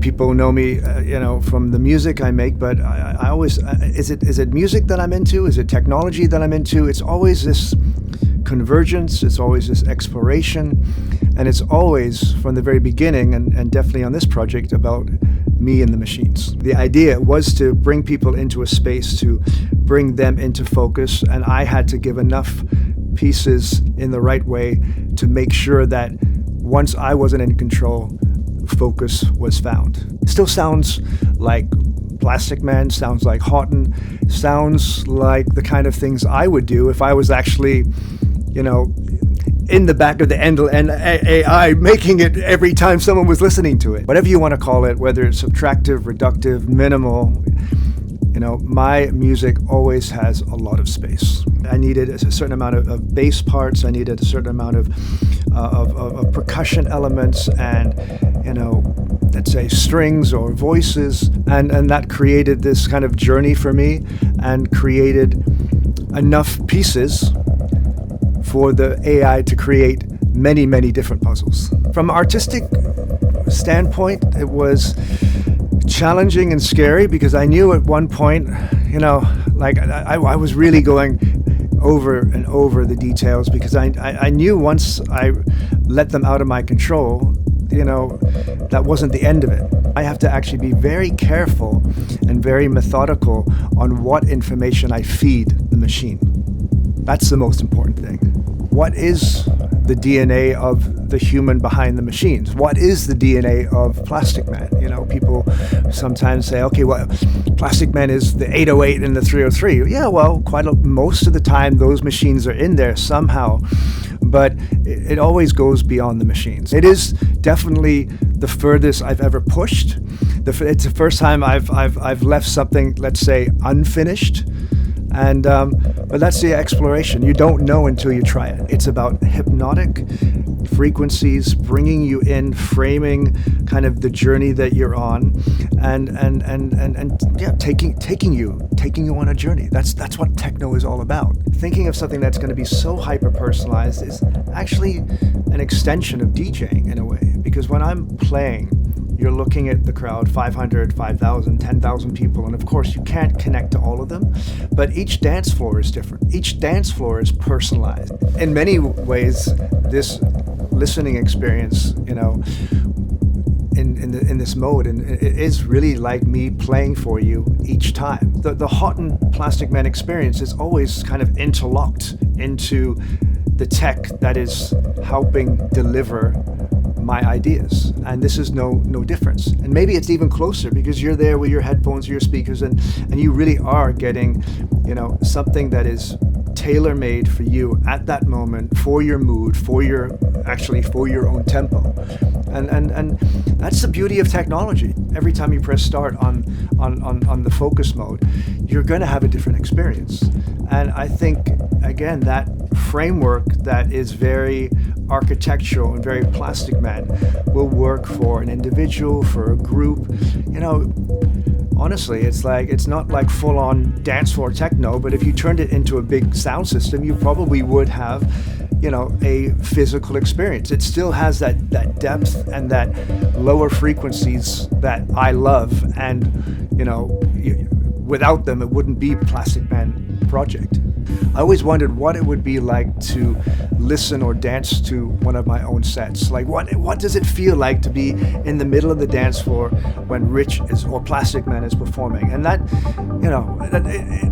people know me, from the music I make, but I always, is it music that I'm into? Is it technology that I'm into? It's always this convergence, it's always this exploration, and it's always, from the very beginning, and definitely on this project, about me and the machines. The idea was to bring people into a space, to bring them into focus, and I had to give enough pieces in the right way to make sure that once I wasn't in control, focus was found. It still sounds like Plastikman, sounds like Hawtin, sounds like the kind of things I would do if I was actually, in the back of the Endel and AI, making it every time someone was listening to it. Whatever you want to call it, whether it's subtractive, reductive, minimal, my music always has a lot of space. I needed a certain amount of bass parts. I needed a certain amount of percussion elements and, let's say strings or voices. And that created this kind of journey for me and created enough pieces for the AI to create many, many different puzzles. From an artistic standpoint, it was challenging and scary because I knew at one point, I was really going over and over the details because I knew once I let them out of my control, that wasn't the end of it. I have to actually be very careful and very methodical on what information I feed the machine. That's the most important thing. What is the DNA of the human behind the machines? What is the DNA of Plastikman? People sometimes say, okay, well, Plastikman is the 808 and the 303. Yeah, well, most of the time those machines are in there somehow, but it always goes beyond the machines. It is definitely the furthest I've ever pushed. It's the first time I've left something, let's say, unfinished. And but that's the exploration. You don't know until you try it. It's about hypnotic frequencies, bringing you in, framing kind of the journey that you're on, and taking you on a journey. That's what techno is all about. Thinking of something that's going to be so hyper personalized is actually an extension of DJing in a way, because when I'm playing, you're looking at the crowd, 500, 5,000, 10,000 people, and of course you can't connect to all of them, but each dance floor is different. Each dance floor is personalized. In many ways, this listening experience, in this mode, and it is really like me playing for you each time. The Hawtin Plastikman experience is always kind of interlocked into the tech that is helping deliver my ideas, and this is no difference. And maybe it's even closer because you're there with your headphones, your speakers, and you really are getting, something that is tailor-made for you at that moment, for your mood, for your own tempo. And that's the beauty of technology. Every time you press start on the focus mode, you're going to have a different experience. And I think, again, that framework that is very architectural and very Plastikman will work for an individual, for a group. Honestly, it's not like full-on dance floor techno, but if you turned it into a big sound system, you probably would have, a physical experience. It still has that depth and that lower frequencies that I love, and without them, it wouldn't be Plastikman project. I always wondered what it would be like to listen or dance to one of my own sets. Like, what does it feel like to be in the middle of the dance floor when Rich or Plastikman is performing? And that,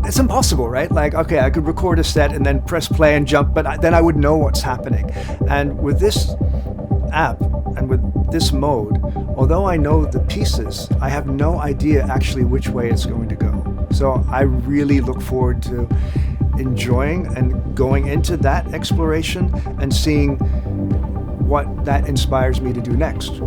it's impossible, right? Like, okay, I could record a set and then press play and jump, but then I would know what's happening. And with this app and with this mode, although I know the pieces, I have no idea actually which way it's going to go. So I really look forward to enjoying and going into that exploration and seeing what that inspires me to do next.